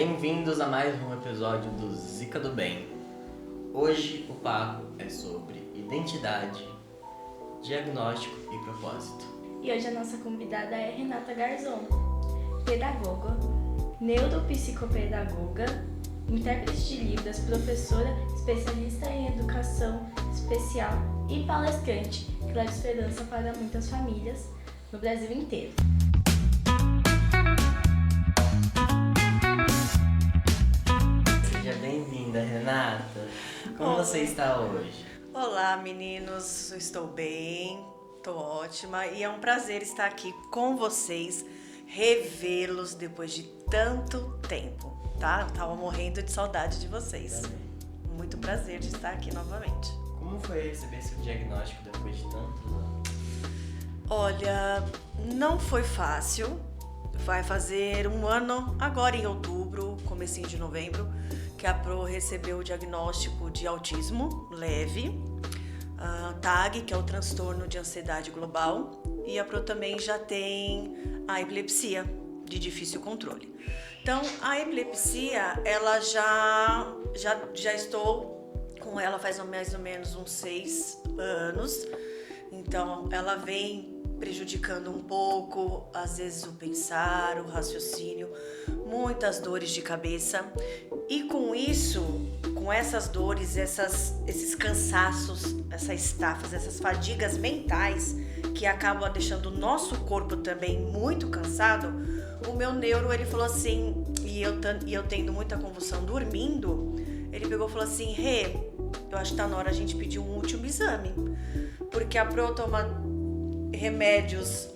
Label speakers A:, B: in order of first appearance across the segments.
A: Bem-vindos a mais um episódio do Zica do Bem. Hoje o papo é sobre identidade, diagnóstico e propósito.
B: E hoje a nossa convidada é Renata Garzon, pedagoga, neuropsicopedagoga, intérprete de Libras, professora, especialista em educação especial e palestrante que leva esperança para muitas famílias no Brasil inteiro.
A: Seja bem-vinda, Renata. Como você está hoje?
C: Olá, meninos. Estou bem, estou ótima e é um prazer estar aqui com vocês, revê-los depois de tanto tempo, tá? Eu tava morrendo de saudade de vocês. Muito prazer de estar aqui novamente.
A: Como foi receber seu diagnóstico depois de tantos anos?
C: Olha, não foi fácil. Vai fazer um ano agora em outubro, comecinho de novembro, que a Pro recebeu o diagnóstico de autismo leve, TAG, que é o transtorno de ansiedade global, e a Pro também já tem a epilepsia de difícil controle. Então, a epilepsia, ela já estou com ela faz mais ou menos uns 6 anos, então ela vem prejudicando um pouco, às vezes o pensar, o raciocínio, muitas dores de cabeça. E com isso, com essas dores, esses cansaços, essas estafas, essas fadigas mentais que acabam deixando o nosso corpo também muito cansado, o meu neuro, ele falou assim, e eu tendo muita convulsão dormindo, ele pegou e falou assim: Rê, eu acho que tá na hora a gente pedir um último exame, porque a Pro toma remédios,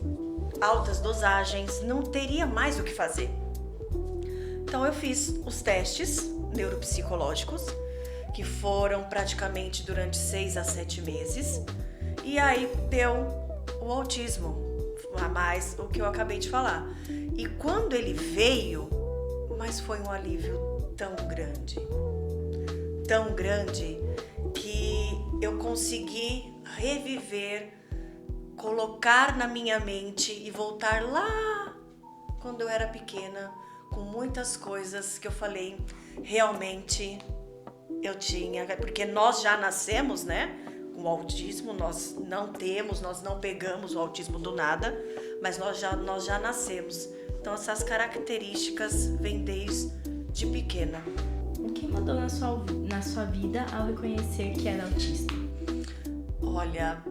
C: altas dosagens, não teria mais o que fazer. Então eu fiz os testes neuropsicológicos, que foram praticamente durante 6 a 7 meses, e aí deu o autismo, a mais o que eu acabei de falar. E quando ele veio, mas foi um alívio tão grande, que eu consegui reviver, colocar na minha mente e voltar lá quando eu era pequena, com muitas coisas que eu falei, realmente eu tinha, porque nós já nascemos, né, com autismo, nós não pegamos o autismo do nada, mas nós já nascemos. Então essas características vêm desde pequena.
B: O que mudou na sua vida ao reconhecer que era autista?
C: Olha,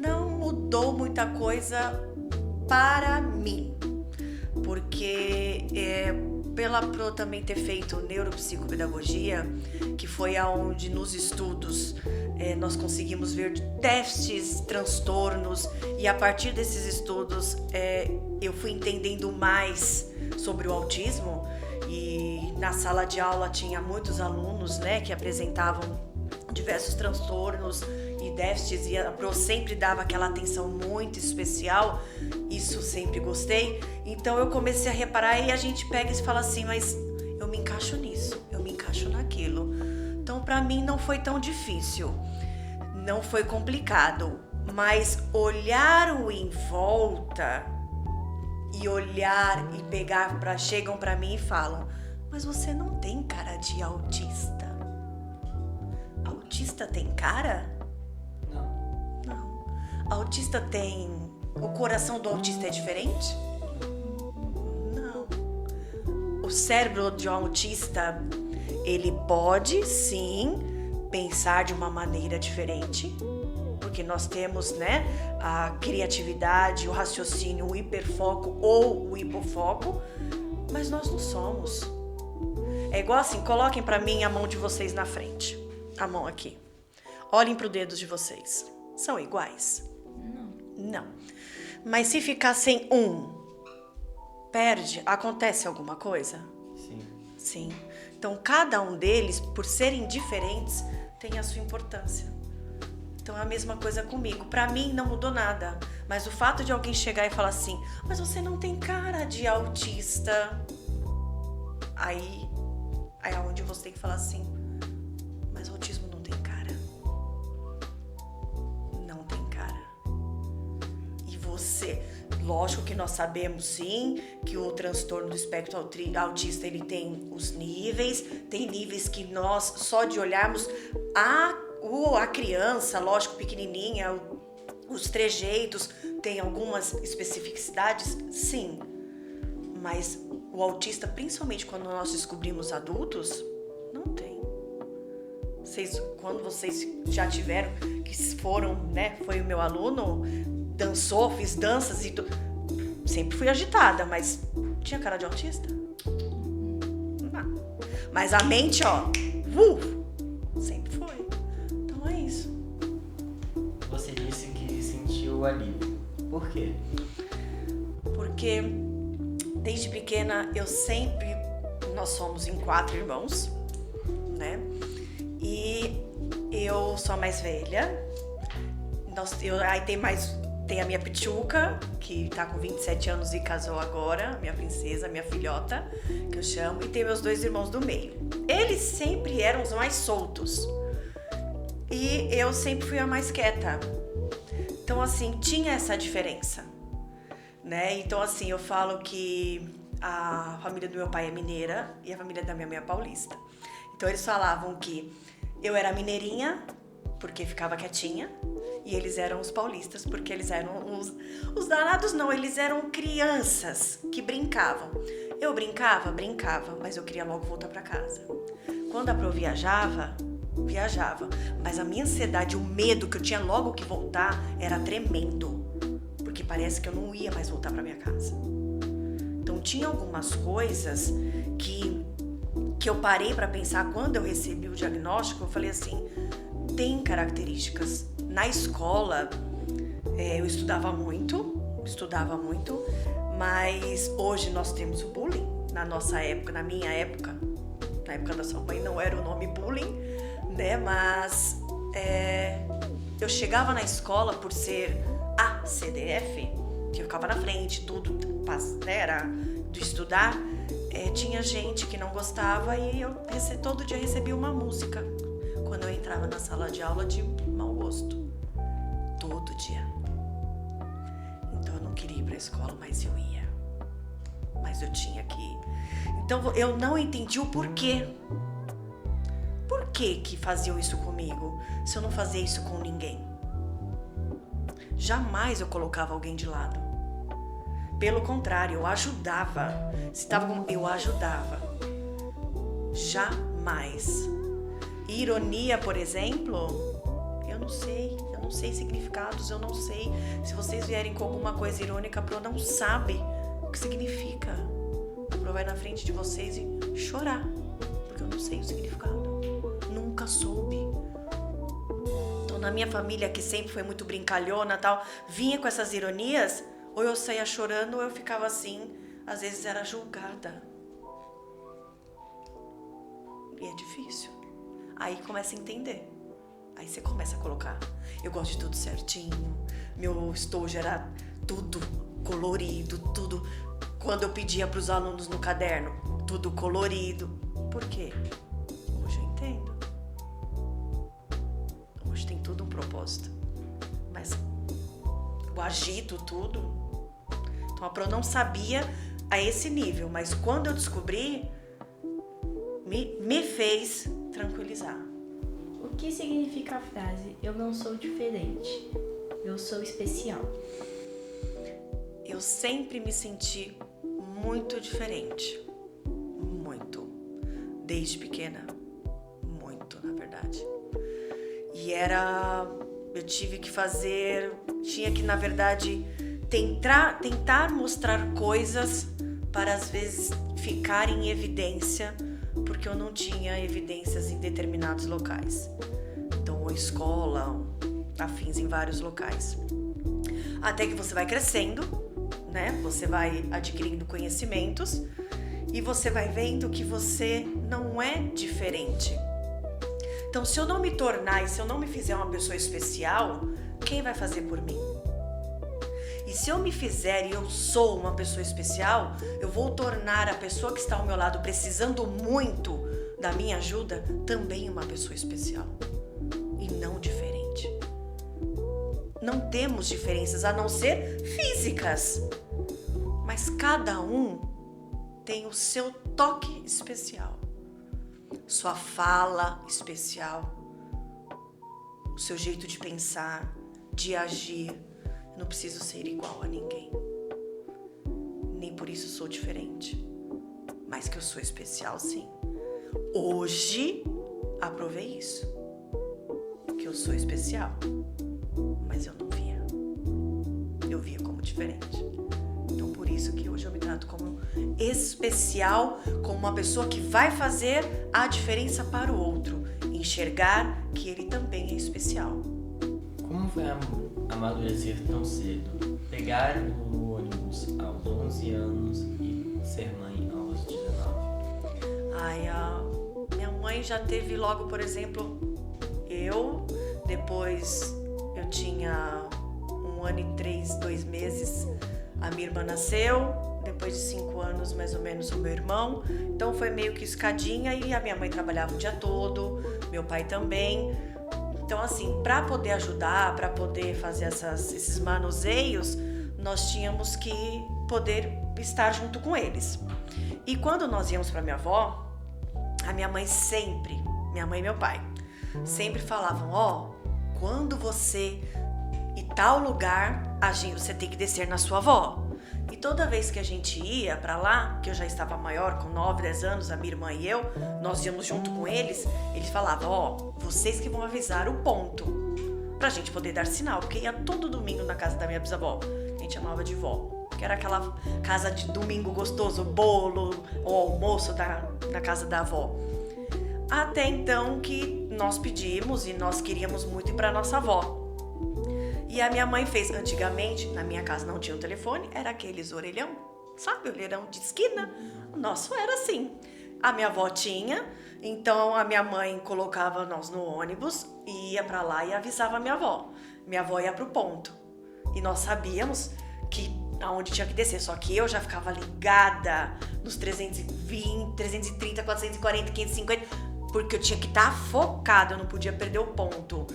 C: não mudou muita coisa para mim, porque pela Pro também ter feito neuropsicopedagogia, que foi aonde nos estudos nós conseguimos ver testes, transtornos, e a partir desses estudos eu fui entendendo mais sobre o autismo, e na sala de aula tinha muitos alunos, né, que apresentavam diversos transtornos e déficits, e a Pro sempre dava aquela atenção muito especial, isso sempre gostei. Então eu comecei a reparar, e a gente pega e fala assim, mas eu me encaixo nisso, eu me encaixo naquilo. Então pra mim não foi tão difícil, não foi complicado, mas olhar o em volta e olhar e pegar, chegam pra mim e falam, mas você não tem cara de autista. Autista tem cara? Não. Autista tem... O coração do autista é diferente? Não. O cérebro de um autista, ele pode, sim, pensar de uma maneira diferente, porque nós temos, né, a criatividade, o raciocínio, o hiperfoco ou o hipofoco, mas nós não somos. É igual assim, coloquem pra mim a mão de vocês na frente. A mão aqui. Olhem para os dedos de vocês. São iguais? Não. Mas se ficar sem um, perde? Acontece alguma coisa? Sim. Então, cada um deles, por serem diferentes, tem a sua importância. Então, é a mesma coisa comigo. Para mim, não mudou nada. Mas o fato de alguém chegar e falar assim, mas você não tem cara de autista. Aí é onde você tem que falar assim, mas o autismo não tem cara. Não tem cara. E você, Lógico que nós sabemos sim que o transtorno do espectro autista ele tem os níveis, tem níveis que nós só de olharmos a criança, lógico, pequenininha, os trejeitos, tem algumas especificidades, sim. Mas o autista, principalmente quando nós descobrimos adultos, não tem. Quando vocês já tiveram, que foram, né, foi o meu aluno, dançou, fiz danças e tudo. Sempre fui agitada, mas tinha cara de autista? Não. Mas a mente, ó, sempre foi. Então é isso.
A: Você disse que sentiu alívio. Por quê?
C: Porque desde pequena nós somos em 4 irmãos, né? E eu sou a mais velha. Aí tem a minha Pichuca, que tá com 27 anos e casou agora, minha princesa, minha filhota, que eu chamo, e tem meus 2 irmãos do meio. Eles sempre eram os mais soltos. E eu sempre fui a mais quieta. Então, assim, tinha essa diferença, né? Então, assim, eu falo que a família do meu pai é mineira e a família da minha mãe é paulista. Então, eles falavam que eu era mineirinha, porque ficava quietinha, e eles eram os paulistas, porque eles eram os danados, não, eles eram crianças que brincavam. Eu brincava, mas eu queria logo voltar para casa. Quando a Pro viajava, mas a minha ansiedade, o medo que eu tinha logo que voltar era tremendo, porque parece que eu não ia mais voltar para minha casa. Então tinha algumas coisas que eu parei para pensar quando eu recebi o diagnóstico. Eu falei assim, tem características. Na escola eu estudava muito, mas hoje nós temos o bullying. Na nossa época, na minha época, na época da sua mãe não era o nome bullying, né? Mas eu chegava na escola por ser a CDF, que eu ficava na frente, tudo, né, era de estudar. Tinha gente que não gostava e eu todo dia recebia uma música quando eu entrava na sala de aula de mau gosto. Todo dia. Então eu não queria ir pra escola, mas eu ia. Mas eu tinha que ir. Então eu não entendi o porquê. Por que faziam isso comigo, se eu não fazia isso com ninguém? Jamais eu colocava alguém de lado. Pelo contrário, eu ajudava. Eu ajudava. Jamais. Ironia, por exemplo, eu não sei significados, eu não sei. Se vocês vierem com alguma coisa irônica, a Pro não sabe o que significa. A Pro vai na frente de vocês e chorar, porque eu não sei o significado. Nunca soube. Então, na minha família, que sempre foi muito brincalhona e tal, vinha com essas ironias, ou eu saía chorando, ou eu ficava assim, às vezes era julgada. E é difícil. Aí começa a entender. Aí você começa a colocar. Eu gosto de tudo certinho. Meu estojo era tudo colorido, tudo. Quando eu pedia para os alunos no caderno, tudo colorido. Por quê? Hoje eu entendo. Hoje tem tudo um propósito. Mas eu agito tudo. Então a Pro não sabia a esse nível, mas quando eu descobri, me fez tranquilizar.
B: O que significa a frase "eu não sou diferente, eu sou especial"?
C: Eu sempre me senti muito diferente. Muito. Desde pequena. Muito, na verdade. E eu tinha que, na verdade, tentar mostrar coisas para, às vezes, ficar em evidência, porque eu não tinha evidências em determinados locais. Então, ou escola, afins em vários locais. Até que você vai crescendo, né? Você vai adquirindo conhecimentos e você vai vendo que você não é diferente. Então, se eu não me tornar e se eu não me fizer uma pessoa especial, quem vai fazer por mim? E se eu me fizer e eu sou uma pessoa especial, eu vou tornar a pessoa que está ao meu lado precisando muito da minha ajuda também uma pessoa especial e não diferente. não temos diferenças a não ser físicas. Mas cada um tem o seu toque especial, sua fala especial, o seu jeito de pensar, de agir. Não preciso ser igual a ninguém. Nem por isso sou diferente. Mas que eu sou especial, sim. Hoje, aprovei isso. Que eu sou especial. Mas eu não via. Eu via como diferente. Então, por isso que hoje eu me trato como especial, como uma pessoa que vai fazer a diferença para o outro. Enxergar que ele também é especial.
A: Como foi amadurecer tão cedo? Pegar o ônibus aos 11 anos e ser mãe aos 19?
C: Minha mãe já teve logo, por exemplo, depois eu tinha 1 ano e 2 meses, a minha irmã nasceu, depois de 5 anos mais ou menos o meu irmão, então foi meio que escadinha e a minha mãe trabalhava o dia todo, meu pai também. Então, assim, para poder ajudar, para poder fazer esses manuseios, nós tínhamos que poder estar junto com eles. E quando nós íamos para minha avó, a minha mãe e meu pai, sempre falavam, quando você ir tal lugar, você tem que descer na sua avó. E toda vez que a gente ia para lá, que eu já estava maior, com 9, 10 anos, a minha irmã e eu, nós íamos junto com eles falavam, vocês que vão avisar o ponto, pra gente poder dar sinal, porque ia todo domingo na casa da minha bisavó, a gente chamava de vó, que era aquela casa de domingo gostoso, bolo, o almoço da casa da avó. Até então que nós pedimos e nós queríamos muito ir pra nossa avó. E a minha mãe fez, antigamente, na minha casa não tinha um telefone, era aqueles orelhão, sabe, orelhão de esquina? O nosso era assim. A minha avó tinha, então a minha mãe colocava nós no ônibus, e ia pra lá e avisava a minha avó. Minha avó ia pro ponto. E nós sabíamos que aonde tinha que descer, só que eu já ficava ligada nos 320, 330, 440, 550, porque eu tinha que estar focada, eu não podia perder o ponto.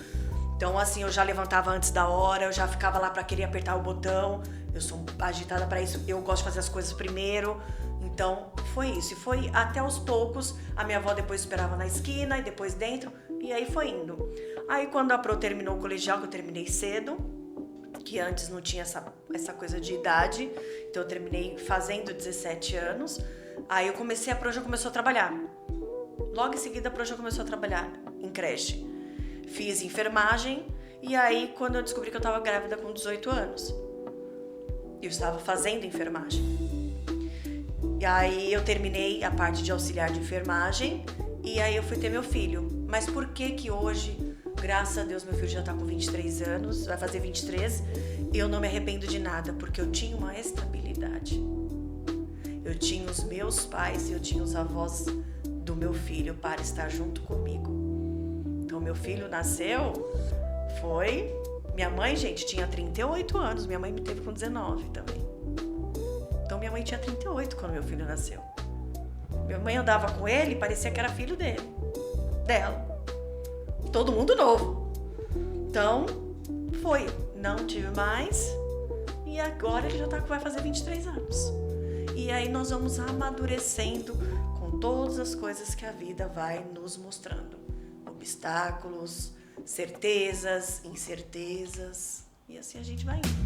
C: Então, assim, eu já levantava antes da hora, eu já ficava lá pra querer apertar o botão. Eu sou agitada pra isso, eu gosto de fazer as coisas primeiro. Então, foi isso. E foi até aos poucos, a minha avó depois esperava na esquina e depois dentro, e aí foi indo. Aí, quando a Pro terminou o colegial, que eu terminei cedo, que antes não tinha essa coisa de idade, então eu terminei fazendo 17 anos. Aí a Pro já começou a trabalhar. Logo em seguida, a Pro já começou a trabalhar em creche. Fiz enfermagem e aí quando eu descobri que eu estava grávida com 18 anos, eu estava fazendo enfermagem. E aí eu terminei a parte de auxiliar de enfermagem e aí eu fui ter meu filho. Mas por que hoje, graças a Deus, meu filho já está com 23 anos, vai fazer 23, e eu não me arrependo de nada, porque eu tinha uma estabilidade. Eu tinha os meus pais e eu tinha os avós do meu filho para estar junto comigo. Então, meu filho nasceu, minha mãe, gente, tinha 38 anos, minha mãe me teve com 19 também. Então, minha mãe tinha 38 quando meu filho nasceu. Minha mãe andava com ele, parecia que era filho dela. Todo mundo novo. Então, não tive mais, e agora ele vai fazer 23 anos. E aí nós vamos amadurecendo com todas as coisas que a vida vai nos mostrando. Obstáculos, certezas, incertezas, e assim a gente vai indo.